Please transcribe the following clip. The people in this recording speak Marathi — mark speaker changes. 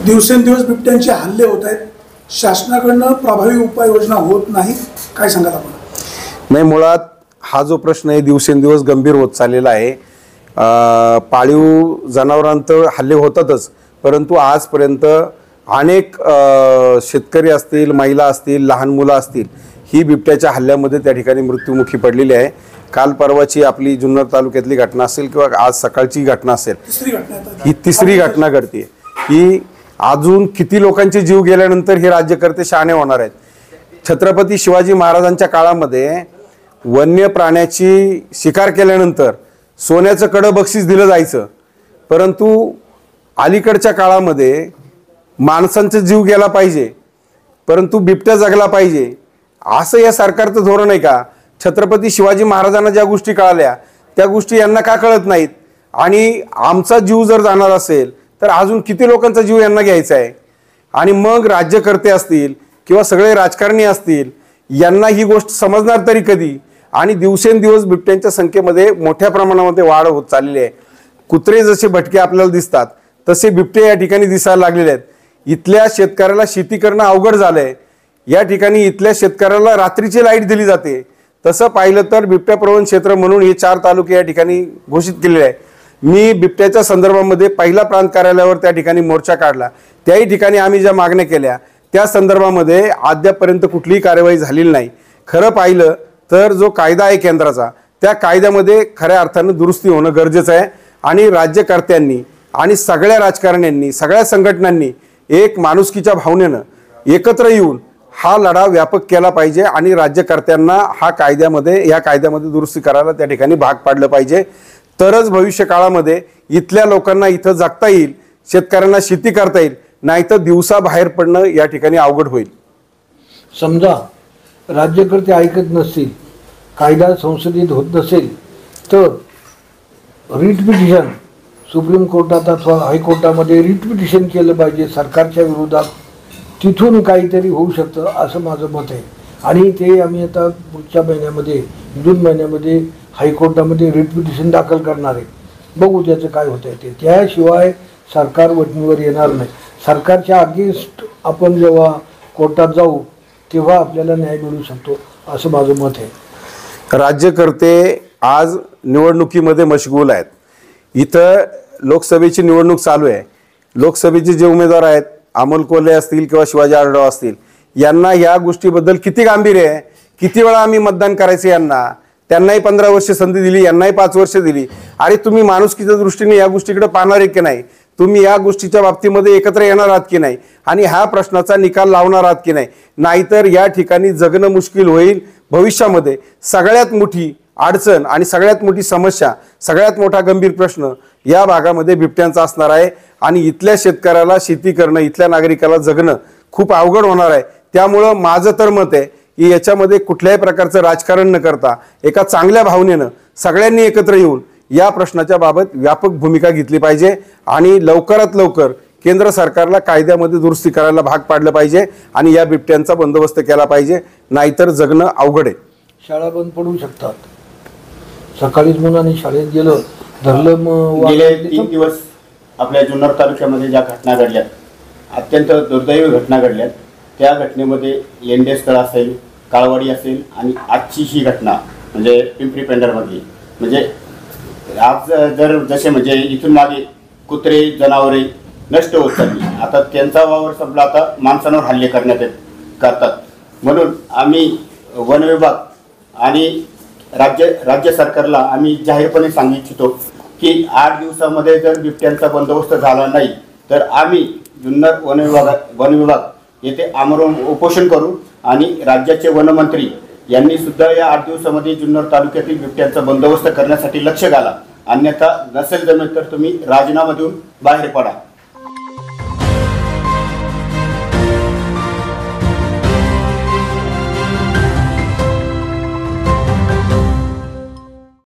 Speaker 1: दिवसेंदिवस बिबट्यांचे हल्ले होत आहेत, शासनाकडनं प्रभावी उपाययोजना होत नाही, काय सांगाल आपण?
Speaker 2: नाही, मुळात हा जो प्रश्न आहे दिवसेंदिवस गंभीर होत चाललेला आहे. पाळीव जनावरांतर हल्ले होतातच, परंतु आजपर्यंत अनेक शेतकरी असतील, महिला असतील, लहान मुलं असतील, ही बिबट्याच्या हल्ल्यामध्ये त्या ठिकाणी मृत्युमुखी पडलेली आहे. काल परवाची आपली जुन्नर तालुक्यातली घटना असेल किंवा आज सकाळची घटना असेल, ही तिसरी घटना घडते. ही अजून किती लोकांचे जीव गेल्यानंतर हे राज्यकर्ते शहाणे होणार आहेत? छत्रपती शिवाजी महाराजांच्या काळामध्ये वन्य प्राण्याची शिकार केल्यानंतर सोन्याचं कडं बक्षीस दिलं जायचं, परंतु अलीकडच्या काळामध्ये माणसांचा जीव गेला पाहिजे परंतु बिबट्या जगला पाहिजे, असं या सरकारचं धोरण आहे का? छत्रपती शिवाजी महाराजांना ज्या गोष्टी कळाल्या त्या गोष्टी यांना का कळत नाहीत? आणि आमचा जीव जर जाणार असेल तर अजून किती लोकांचा जीव यांना घ्यायचा आहे? आणि मग राज्यकर्ते असतील किंवा सगळे राजकारणी असतील, यांना ही गोष्ट समजणार तरी कधी? आणि दिवसेंदिवस बिबट्यांच्या संख्येमध्ये मोठ्या प्रमाणामध्ये वाढ होत चाललेली आहे. कुत्रे जसे भटके आपल्याला दिसतात तसे बिबटे या ठिकाणी दिसायला लागलेले आहेत. इथल्या शेतकऱ्याला शेती करणं अवघड झालंय. या ठिकाणी इथल्या शेतकऱ्याला रात्रीची लाईट दिली जाते. तसं पाहिलं तर बिबट्या प्रवण क्षेत्र म्हणून हे 4 तालुके या ठिकाणी घोषित केलेले आहे. मी बिबट्याच्या संदर्भामध्ये पहिला प्रांत कार्यालयावर त्या ठिकाणी मोर्चा काढला. त्याही ठिकाणी आम्ही ज्या मागण्या केल्या त्या संदर्भामध्ये अद्यापपर्यंत कुठलीही कार्यवाही झालेली नाही. खरं पाहिलं तर जो कायदा आहे केंद्राचा, त्या कायद्यामध्ये खऱ्या अर्थानं दुरुस्ती होणं गरजेचं आहे. आणि राज्यकर्त्यांनी आणि सगळ्या राजकारण्यांनी, सगळ्या संघटनांनी एक माणुसकीच्या भावनेनं एकत्र येऊन हा लढा व्यापक केला पाहिजे आणि राज्यकर्त्यांना या कायद्यामध्ये दुरुस्ती करायला त्या ठिकाणी भाग पाडलं पाहिजे. तरच भविष्य काळामध्ये इथल्या लोकांना इथं जगता येईल, शेतकऱ्यांना शेती करता येईल, नाहीतर दिवसा बाहेर पडणं या ठिकाणी अवघड होईल.
Speaker 3: समजा राज्यकर्ते ऐकत नसतील, कायदा संसदेत होत नसेल तर रिट पिटिशन सुप्रीम कोर्टात अथवा हायकोर्टामध्ये रिट पिटिशन केलं पाहिजे सरकारच्या विरोधात. तिथून काहीतरी होऊ शकतं असं माझं मत आहे. आणि ते आम्ही आता पुढच्या महिन्यामध्ये, जून महिन्यामध्ये हायकोर्टामध्ये रिट पिटिशन दाखल करणार आहे. बघू त्याचं काय होतं आहे ते. त्याशिवाय सरकार वठणीवर येणार नाही. सरकारच्या अगेन्स्ट आपण जेव्हा कोर्टात जाऊ तेव्हा आपल्याला न्याय मिळू शकतो असं माझं मत आहे.
Speaker 2: राज्यकर्ते आज निवडणुकीमध्ये मशगूल आहेत. इथं लोकसभेची निवडणूक चालू आहे. लोकसभेचे जे उमेदवार आहेत, अमोल कोल्हे असतील किंवा शिवाजी आढळराव असतील, यांना या गोष्टीबद्दल किती गांभीर्य आहे? किती वेळा आम्ही मतदान करायचं यांना? त्यांनाही 15 वर्ष संधी दिली, यांनाही 5 वर्ष दिली. अरे तुम्ही माणुसकीच्या दृष्टीने या गोष्टीकडे पाहणार आहे की नाही? तुम्ही या गोष्टीच्या बाबतीमध्ये एकत्र येणार आहात की नाही? आणि ह्या प्रश्नाचा निकाल लावणार आहात की नाही? नाहीतर या ठिकाणी जगणं मुश्किल होईल. भविष्यामध्ये सगळ्यात मोठी अडचण आणि सगळ्यात मोठी समस्या, सगळ्यात मोठा गंभीर प्रश्न या भागामध्ये बिबट्यांचा असणार आहे. आणि इथल्या शेतकऱ्याला शेती करणं, इथल्या नागरिकाला जगणं खूप अवघड होणार आहे. त्यामुळं माझं तर मत आहे की याच्यामध्ये कुठल्याही प्रकारचं राजकारण न करता एका चांगल्या भावनेनं सगळ्यांनी एकत्र येऊन या प्रश्नाच्या बाबत व्यापक भूमिका घेतली पाहिजे आणि लवकरात लवकर केंद्र सरकारला कायद्यामध्ये दुरुस्ती करायला भाग पाडलं पाहिजे आणि या बिबट्यांचा बंदोबस्त केला पाहिजे, नाहीतर जगणं अवघड आहे.
Speaker 3: शाळा बंद पडू शकतात. सकाळीच मुलांनी शाळेत गेलं धरलं.
Speaker 4: गेले 3 दिवस आपल्या जुन्नर तालुक्यामध्ये ज्या घटना घडल्यात, अत्यंत दुर्दैवी घटना घडल्यात. त्या घटनेमध्ये लेंडेस्थळ असेल, काळवाडी असेल आणि आजची ही घटना म्हणजे पिंपरी पेंढारमधली, म्हणजे आज जर जसे म्हणजे इथून मागे कुत्रे जनावरे नष्ट होत चालली, आता त्यांचा वावर संपला, आता माणसांवर हल्ले करतात. म्हणून आम्ही वन विभाग आणि राज्य सरकारला आम्ही जाहीरपणे सांगू इच्छितो की 8 दिवसामध्ये जर बिबट्यांचा बंदोबस्त झाला नाही तर आम्ही जुन्नर वन विभाग येथे आमरण उपोषण करू. आणि राज्याचे वनमंत्री यांनी सुद्धा या 8 दिवसामध्ये जुन्नर तालुक्यातील बिबट्यांचा बंदोबस्त करण्यासाठी लक्ष घाला. अन्यथा नसेल जमेल तर तुम्ही राजीनामा देऊन बाहेर पडा.